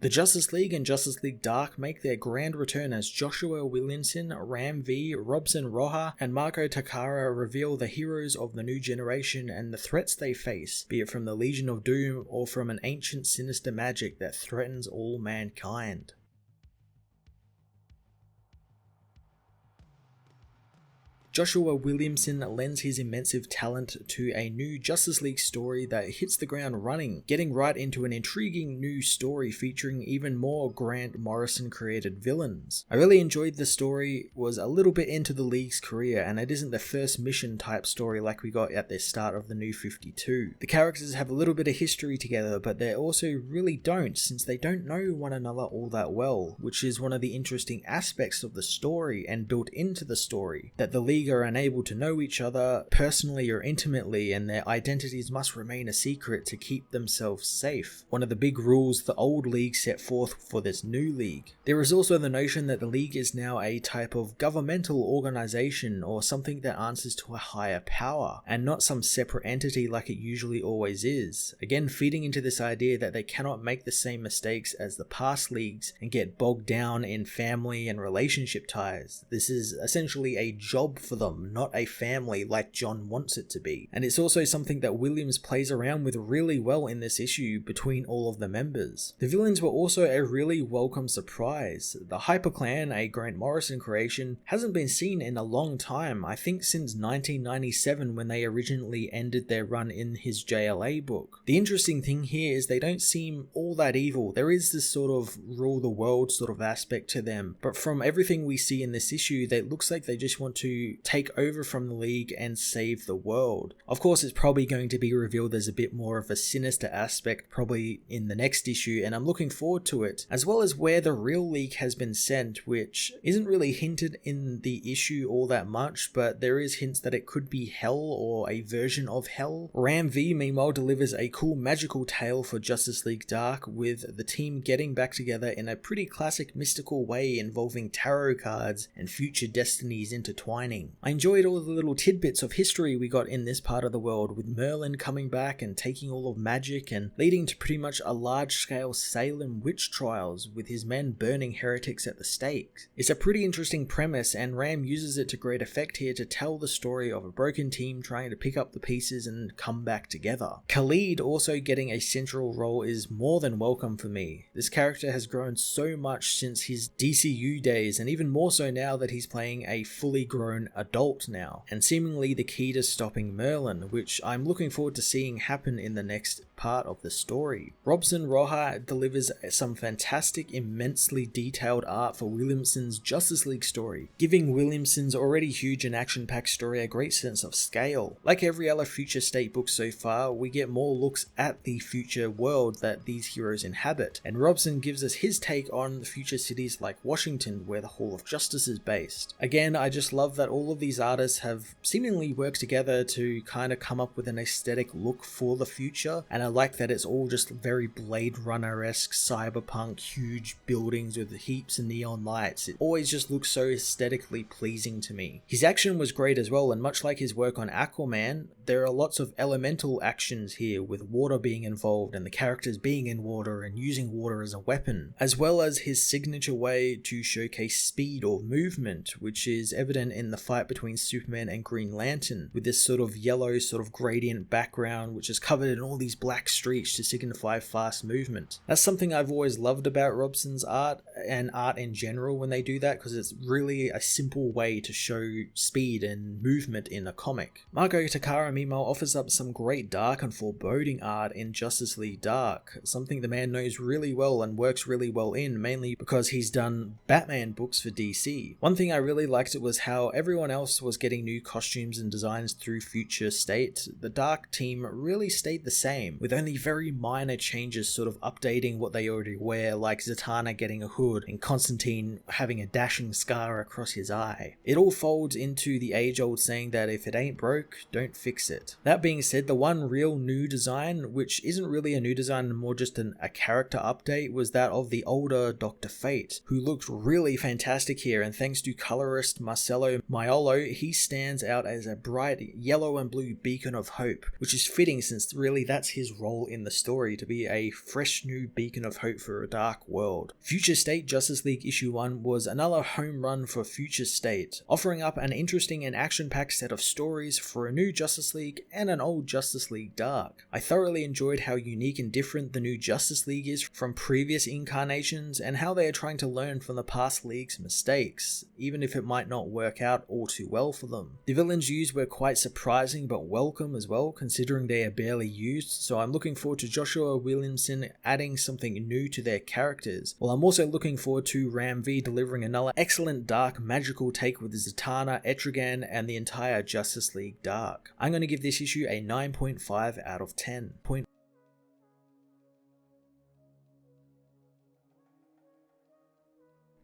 The Justice League and Justice League Dark make their grand return as Joshua Williamson, Ram V, Robson Roja, and Marco Takara reveal the heroes of the new generation and the threats they face, be it from the Legion of Doom or from an ancient sinister magic that threatens all mankind. Joshua Williamson lends his immense talent to a new Justice League story that hits the ground running, getting right into an intriguing new story featuring even more Grant Morrison created villains. I really enjoyed the story, was a little bit into the League's career, and it isn't the first mission type story like we got at the start of the New 52. The characters have a little bit of history together, but they also really don't, since they don't know one another all that well, which is one of the interesting aspects of the story and built into the story, that the League are unable to know each other personally or intimately, and their identities must remain a secret to keep themselves safe. One of the big rules the old League set forth for this new League. There is also the notion that the League is now a type of governmental organization or something that answers to a higher power, and not some separate entity like it usually always is. Again, feeding into this idea that they cannot make the same mistakes as the past Leagues and get bogged down in family and relationship ties. This is essentially a job for them, not a family like John wants it to be. And it's also something that Williams plays around with really well in this issue between all of the members. The villains were also a really welcome surprise. The Hyperclan, a Grant Morrison creation, hasn't been seen in a long time, I think since 1997 when they originally ended their run in his JLA book. The interesting thing here is they don't seem all that evil. There is this sort of rule the world sort of aspect to them, but from everything we see in this issue, it looks like they just want to take over from the League and save the world. Of course, it's probably going to be revealed there's a bit more of a sinister aspect probably in the next issue, and I'm looking forward to it, as well as where the real League has been sent, which isn't really hinted in the issue all that much, but there is hints that it could be Hell or a version of Hell. Ram V meanwhile delivers a cool magical tale for Justice League Dark, with the team getting back together in a pretty classic mystical way involving tarot cards and future destinies intertwining. I enjoyed all the little tidbits of history we got in this part of the world, with Merlin coming back and taking all of magic and leading to pretty much a large-scale Salem witch trials with his men burning heretics at the stake. It's a pretty interesting premise, and Ram uses it to great effect here to tell the story of a broken team trying to pick up the pieces and come back together. Khalid also getting a central role is more than welcome for me. This character has grown so much since his DCU days, and even more so now that he's playing a fully grown adult now, and seemingly the key to stopping Merlin, which I'm looking forward to seeing happen in the next part of the story. Robson Roja delivers some fantastic, immensely detailed art for Williamson's Justice League story, giving Williamson's already huge and action-packed story a great sense of scale. Like every other Future State book so far, we get more looks at the future world that these heroes inhabit, and Robson gives us his take on the future cities like Washington, where the Hall of Justice is based. Again, I just love that all of these artists have seemingly worked together to kind of come up with an aesthetic look for the future, and I like that it's all just very Blade Runner-esque, cyberpunk, huge buildings with heaps of neon lights. It always just looks so aesthetically pleasing to me. His action was great as well, and much like his work on Aquaman, there are lots of elemental actions here, with water being involved and the characters being in water and using water as a weapon, as well as his signature way to showcase speed or movement, which is evident in the fight between Superman and Green Lantern, with this sort of yellow sort of gradient background which is covered in all these black streaks to signify fast movement. That's something I've always loved about Robson's art, and art in general when they do that, because it's really a simple way to show speed and movement in a comic. Marco Takara meanwhile offers up some great dark and foreboding art in Justice League Dark, something the man knows really well and works really well in, mainly because he's done Batman books for DC. One thing I really liked was how everyone else was getting new costumes and designs through Future State. The Dark team really stayed the same, with only very minor changes sort of updating what they already wear, like Zatanna getting a hood and Constantine having a dashing scar across his eye. It all folds into the age-old saying that if it ain't broke, don't fix it. That being said, the one real new design, which isn't really a new design, more just a character update, was that of the older Dr. Fate, who looked really fantastic here, and thanks to colorist Marcelo Maiotti Paolo, he stands out as a bright yellow and blue beacon of hope, which is fitting since really that's his role in the story, to be a fresh new beacon of hope for a dark world. Future State Justice League issue 1 was another home run for Future State, offering up an interesting and action-packed set of stories for a new Justice League and an old Justice League Dark. I thoroughly enjoyed how unique and different the new Justice League is from previous incarnations, and how they are trying to learn from the past league's mistakes, even if it might not work out all too well for them. The villains used were quite surprising but welcome as well, considering they are barely used, so I'm looking forward to Joshua Williamson adding something new to their characters, while I'm also looking forward to Ram V delivering another excellent dark magical take with Zatanna, Etrigan, and the entire Justice League Dark. I'm going to give this issue a 9.5 out of 10.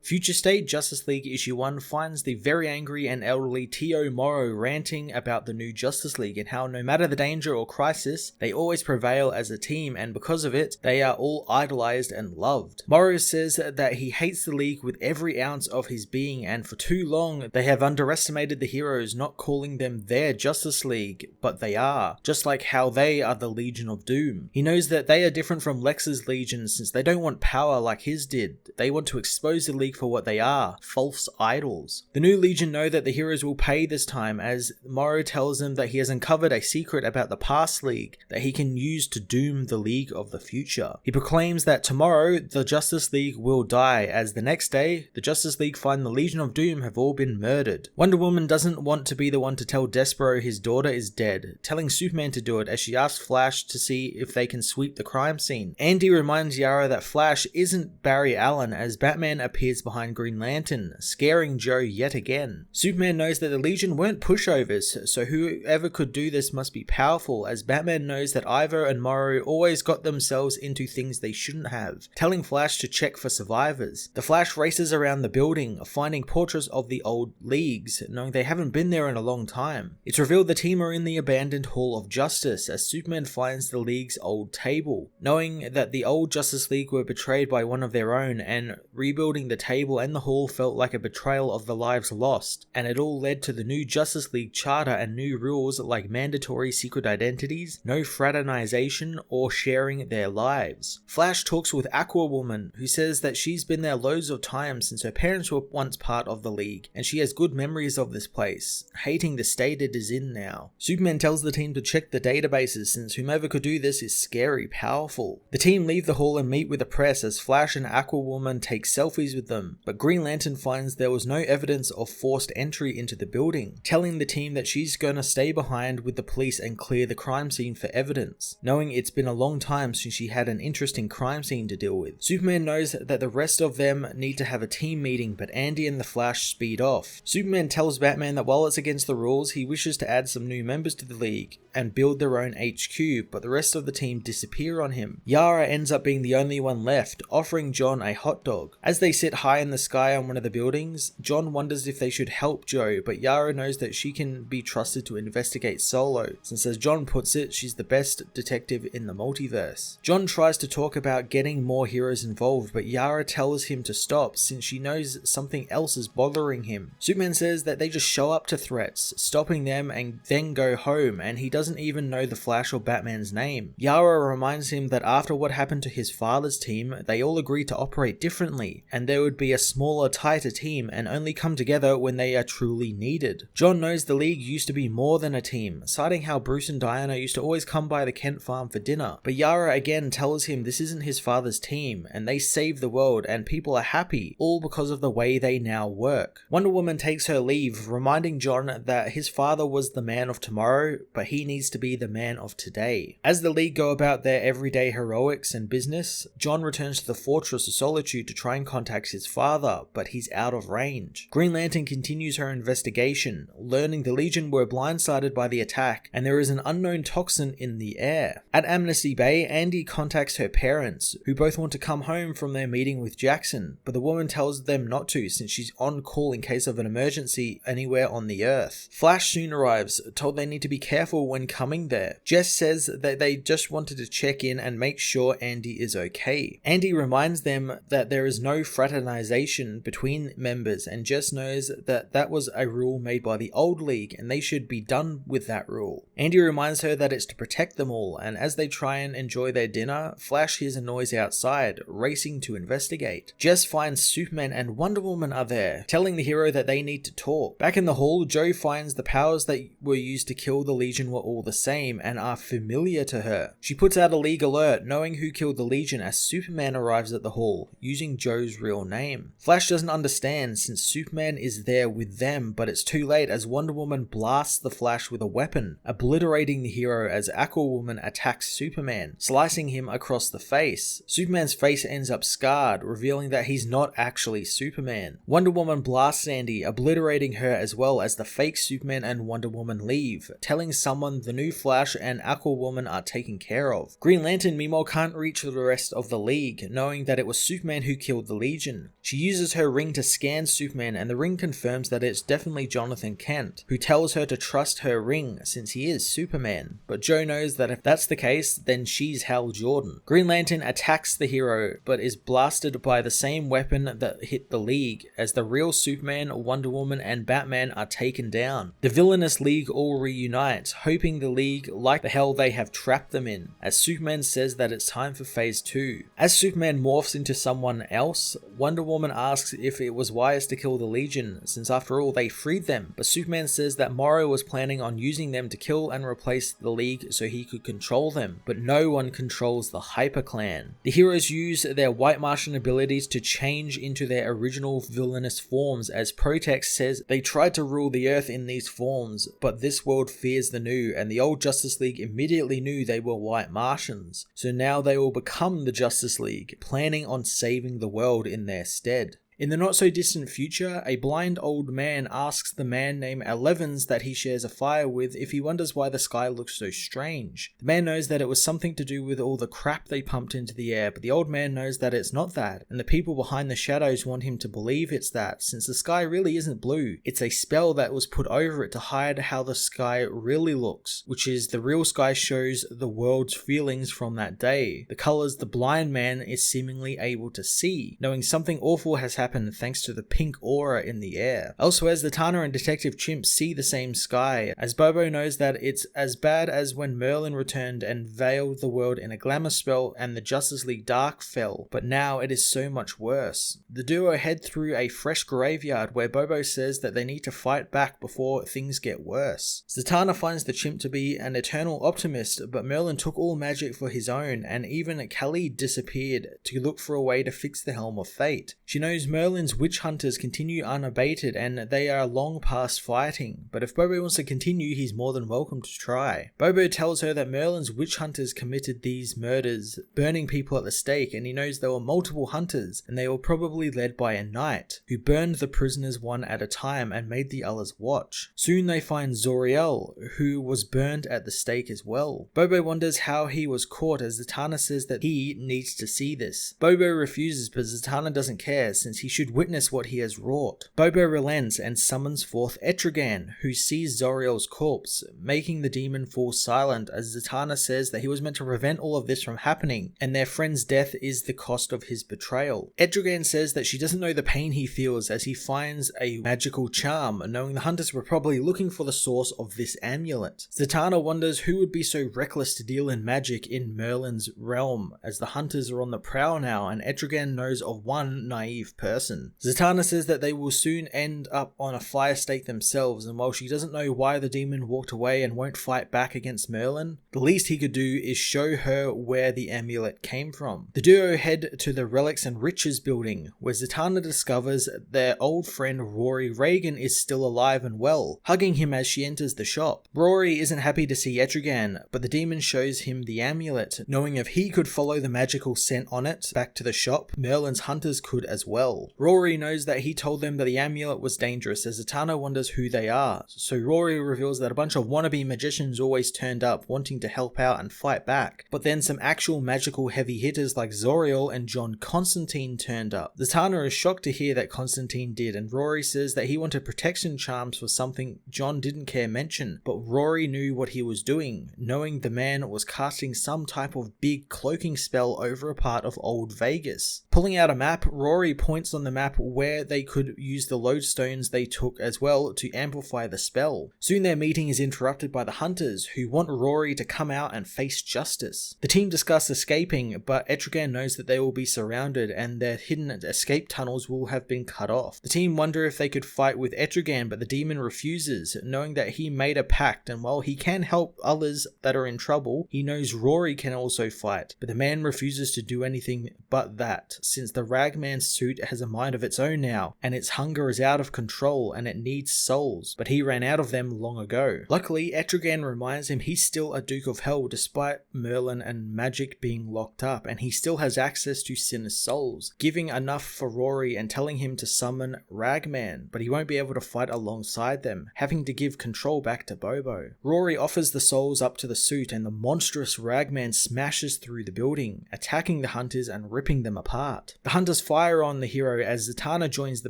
Future State Justice League issue 1 finds the very angry and elderly Tio Morrow ranting about the new Justice League and how no matter the danger or crisis, they always prevail as a team, and because of it, they are all idolized and loved. Morrow says that he hates the League with every ounce of his being, and for too long they have underestimated the heroes, not calling them their Justice League, but they are, just like how they are the Legion of Doom. He knows that they are different from Lex's Legion since they don't want power like his did. They want to expose the League for what they are, false idols. The new Legion know that the heroes will pay this time, as Morrow tells them that he has uncovered a secret about the past League that he can use to doom the League of the future. He proclaims that tomorrow the Justice League will die, as the next day the Justice League find the Legion of Doom have all been murdered. Wonder Woman doesn't want to be the one to tell Despero his daughter is dead, telling Superman to do it as she asks Flash to see if they can sweep the crime scene. Andy reminds Yara that Flash isn't Barry Allen, as Batman appears behind Green Lantern, scaring Joe yet again. Superman knows that the Legion weren't pushovers, so whoever could do this must be powerful, as Batman knows that Ivo and Morrow always got themselves into things they shouldn't have, telling Flash to check for survivors. The Flash races around the building, finding portraits of the old Leagues, knowing they haven't been there in a long time. It's revealed the team are in the abandoned Hall of Justice, as Superman finds the League's old table. Knowing that the old Justice League were betrayed by one of their own, and rebuilding the table and the hall felt like a betrayal of the lives lost, and it all led to the new Justice League charter and new rules like mandatory secret identities, no fraternization, or sharing their lives. Flash talks with Aquawoman, who says that she's been there loads of times since her parents were once part of the League, and she has good memories of this place, hating the state it is in now. Superman tells the team to check the databases since whomever could do this is scary powerful. The team leave the hall and meet with the press as Flash and Aquawoman take selfies with them, but Green Lantern finds there was no evidence of forced entry into the building, telling the team that she's gonna stay behind with the police and clear the crime scene for evidence, knowing it's been a long time since she had an interesting crime scene to deal with. Superman knows that the rest of them need to have a team meeting, but Andy and the Flash speed off. Superman tells Batman that while it's against the rules, he wishes to add some new members to the League and build their own HQ, but the rest of the team disappear on him. Yara ends up being the only one left, offering John a hot dog. As they sit high in the sky on one of the buildings, John wonders if they should help Joe, but Yara knows that she can be trusted to investigate solo, since as John puts it, she's the best detective in the multiverse. John tries to talk about getting more heroes involved, but Yara tells him to stop since she knows something else is bothering him. Superman says that they just show up to threats, stopping them and then go home, and he doesn't even know the Flash or Batman's name. Yara reminds him that after what happened to his father's team, they all agreed to operate differently, and there would be a smaller, tighter team and only come together when they are truly needed. John knows the League used to be more than a team, citing how Bruce and Diana used to always come by the Kent farm for dinner, but Yara again tells him this isn't his father's team, and they save the world and people are happy, all because of the way they now work. Wonder Woman takes her leave, reminding John that his father was the man of tomorrow, but he needs to be the man of today. As the League go about their everyday heroics and business, John returns to the Fortress of Solitude to try and contact his father, but he's out of range. Green Lantern continues her investigation, learning the Legion were blindsided by the attack, and there is an unknown toxin in the air. At Amnesty Bay, Andy contacts her parents, who both want to come home from their meeting with Jackson, but the woman tells them not to since she's on call in case of an emergency anywhere on the Earth. Flash soon arrives, told they need to be careful when coming there. Jess says that they just wanted to check in and make sure Andy is okay. Andy reminds them that there is no fraternization fraternization between members and Jess knows that that was a rule made by the old league and they should be done with that rule. Andy reminds her that it's to protect them all, and as they try and enjoy their dinner, Flash hears a noise outside, racing to investigate. Jess finds Superman and Wonder Woman are there, telling the hero that they need to talk. Back in the hall, Joe finds the powers that were used to kill the Legion were all the same and are familiar to her. She puts out a league alert, knowing who killed the Legion as Superman arrives at the hall, using Joe's real name. Flash doesn't understand since Superman is there with them, but it's too late as Wonder Woman blasts the Flash with a weapon, obliterating the hero as Aquawoman attacks Superman, slicing him across the face. Superman's face ends up scarred, revealing that he's not actually Superman. Wonder Woman blasts Andy, obliterating her as well as the fake Superman and Wonder Woman leave, telling someone the new Flash and Aquawoman are taken care of. Green Lantern meanwhile can't reach the rest of the League, knowing that it was Superman who killed the Legion. She uses her ring to scan Superman and the ring confirms that it's definitely Jonathan Kent, who tells her to trust her ring since he is Superman. But Joe knows that if that's the case, then she's Hal Jordan. Green Lantern attacks the hero, but is blasted by the same weapon that hit the League, as the real Superman, Wonder Woman, and Batman are taken down. The villainous League all reunite, hoping the League like the hell they have trapped them in, as Superman says that it's time for Phase 2. As Superman morphs into someone else, Wonder Woman asks if it was wise to kill the Legion, since after all they freed them, but Superman says that Morrow was planning on using them to kill and replace the League so he could control them, but no one controls the Hyperclan. The heroes use their White Martian abilities to change into their original villainous forms, as Protex says they tried to rule the Earth in these forms, but this world fears the new, and the old Justice League immediately knew they were White Martians, so now they will become the Justice League, planning on saving the world in their stead. In the not-so-distant future, a blind old man asks the man named Elevens that he shares a fire with if he wonders why the sky looks so strange. The man knows that it was something to do with all the crap they pumped into the air, but the old man knows that it's not that, and the people behind the shadows want him to believe it's that, since the sky really isn't blue. It's a spell that was put over it to hide how the sky really looks, which is the real sky shows the world's feelings from that day, the colors the blind man is seemingly able to see, knowing something awful has happened thanks to the pink aura in the air. Elsewhere, Zatanna and Detective Chimp see the same sky, as Bobo knows that it's as bad as when Merlin returned and veiled the world in a glamour spell and the Justice League Dark fell, but now it is so much worse. The duo head through a fresh graveyard where Bobo says that they need to fight back before things get worse. Zatanna finds the Chimp to be an eternal optimist, but Merlin took all magic for his own, and even Khalid disappeared to look for a way to fix the Helm of Fate. She knows Merlin's witch hunters continue unabated and they are long past fighting, but if Bobo wants to continue, he's more than welcome to try. Bobo tells her that Merlin's witch hunters committed these murders, burning people at the stake, and he knows there were multiple hunters, and they were probably led by a knight, who burned the prisoners one at a time and made the others watch. Soon they find Zor-El, who was burned at the stake as well. Bobo wonders how he was caught, as Zatanna says that he needs to see this. Bobo refuses, but Zatanna doesn't care, since he should witness what he has wrought. Bobo relents and summons forth Etrigan, who sees Zor-El's corpse, making the demon fall silent, as Zatanna says that he was meant to prevent all of this from happening, and their friend's death is the cost of his betrayal. Etrigan says that she doesn't know the pain he feels as he finds a magical charm, knowing the hunters were probably looking for the source of this amulet. Zatanna wonders who would be so reckless to deal in magic in Merlin's realm, as the hunters are on the prowl now, and Etrigan knows of one naive person. Zatanna says that they will soon end up on a fire stake themselves, and while she doesn't know why the demon walked away and won't fight back against Merlin, the least he could do is show her where the amulet came from. The duo head to the Relics and Riches building, where Zatanna discovers their old friend Rory Reagan is still alive and well, hugging him as she enters the shop. Rory isn't happy to see Etrigan, but the demon shows him the amulet, knowing if he could follow the magical scent on it back to the shop, Merlin's hunters could as well. Rory knows that he told them that the amulet was dangerous, as Zatanna wonders who they are, so Rory reveals that a bunch of wannabe magicians always turned up wanting to help out and fight back, but then some actual magical heavy hitters like Zor-El and John Constantine turned up. Zatanna is shocked to hear that Constantine did, and Rory says that he wanted protection charms for something John didn't care mention, but Rory knew what he was doing, knowing the man was casting some type of big cloaking spell over a part of old Vegas. Pulling out a map, Rory points markers on the map where they could use the lodestones they took as well to amplify the spell. Soon their meeting is interrupted by the hunters, who want Rory to come out and face justice. The team discuss escaping, but Etrigan knows that they will be surrounded and their hidden escape tunnels will have been cut off. The team wonder if they could fight with Etrigan, but the demon refuses, knowing that he made a pact, and while he can help others that are in trouble, he knows Rory can also fight. But the man refuses to do anything but that, since the Ragman's suit has a mind of its own now, and its hunger is out of control and it needs souls, but he ran out of them long ago. Luckily, Etrigan reminds him he's still a Duke of Hell despite Merlin and magic being locked up, and he still has access to Sinner's souls, giving enough for Rory and telling him to summon Ragman, but he won't be able to fight alongside them, having to give control back to Bobo. Rory offers the souls up to the suit, and the monstrous Ragman smashes through the building, attacking the hunters and ripping them apart. The hunters fire on the hero as Zatanna joins the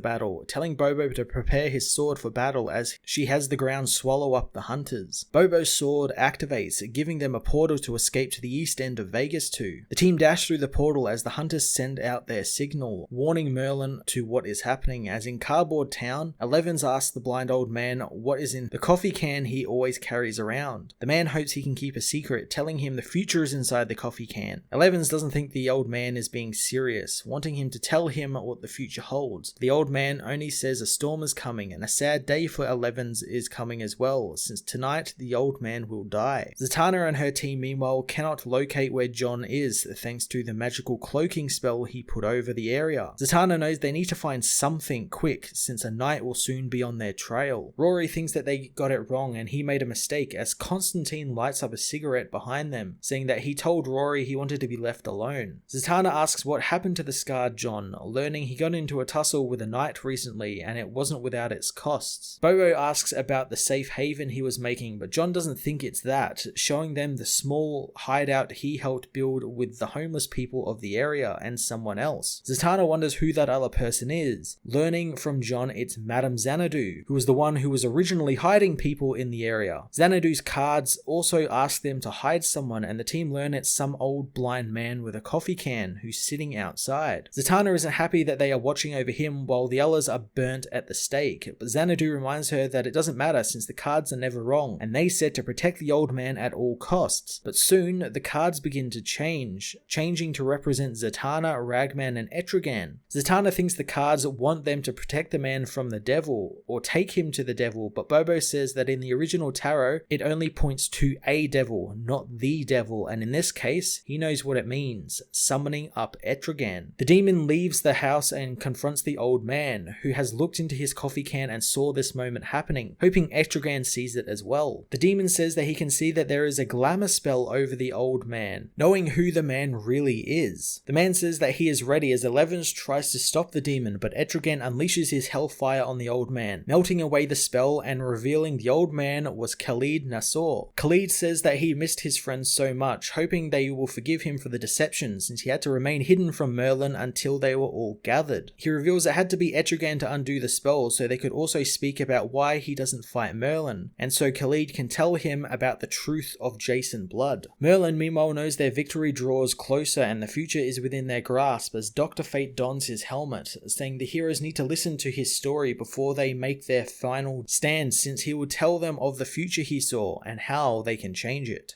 battle, telling Bobo to prepare his sword for battle as she has the ground swallow up the hunters. Bobo's sword activates, giving them a portal to escape to the east end of Vegas to. The team dash through the portal as the hunters send out their signal, warning Merlin to what is happening, as in Cardboard Town, Elevens asks the blind old man what is in the coffee can he always carries around. The man hopes he can keep a secret, telling him the future is inside the coffee can. Elevens doesn't think the old man is being serious, wanting him to tell him what the future holds. The old man only says a storm is coming, and a sad day for Elevens is coming as well, since tonight the old man will die. Zatanna and her team meanwhile cannot locate where John is, thanks to the magical cloaking spell he put over the area. Zatanna knows they need to find something quick, since a night will soon be on their trail. Rory thinks that they got it wrong and he made a mistake, as Constantine lights up a cigarette behind them, saying that he told Rory he wanted to be left alone. Zatanna asks what happened to the scarred John, learning he got into a tussle with a knight recently and it wasn't without its costs. Bobo asks about the safe haven he was making, but John doesn't think it's that, showing them the small hideout he helped build with the homeless people of the area and someone else. Zatanna wonders who that other person is, learning from John it's Madame Xanadu, who was the one who was originally hiding people in the area. Xanadu's cards also ask them to hide someone, and the team learn it's some old blind man with a coffee can who's sitting outside. Zatanna isn't happy that they are watching over him while the others are burnt at the stake, but Xanadu reminds her that it doesn't matter since the cards are never wrong, and they said to protect the old man at all costs. But soon, the cards begin to change, changing to represent Zatanna, Ragman, and Etrigan. Zatanna thinks the cards want them to protect the man from the devil, or take him to the devil, but Bobo says that in the original tarot, it only points to a devil, not the devil, and in this case, he knows what it means, summoning up Etrigan. The demon leaves the house and confronts the old man, who has looked into his coffee can and saw this moment happening, hoping Etrigan sees it as well. The demon says that he can see that there is a glamour spell over the old man, knowing who the man really is. The man says that he is ready as Elevens tries to stop the demon, but Etrigan unleashes his hellfire on the old man, melting away the spell and revealing the old man was Khalid Nasor. Khalid says that he missed his friends so much, hoping they will forgive him for the deception since he had to remain hidden from Merlin until they were all gathered. He reveals it had to be Etrigan to undo the spell so they could also speak about why he doesn't fight Merlin, and so Khalid can tell him about the truth of Jason Blood. Merlin meanwhile knows their victory draws closer and the future is within their grasp as Dr. Fate dons his helmet, saying the heroes need to listen to his story before they make their final stand since he will tell them of the future he saw and how they can change it.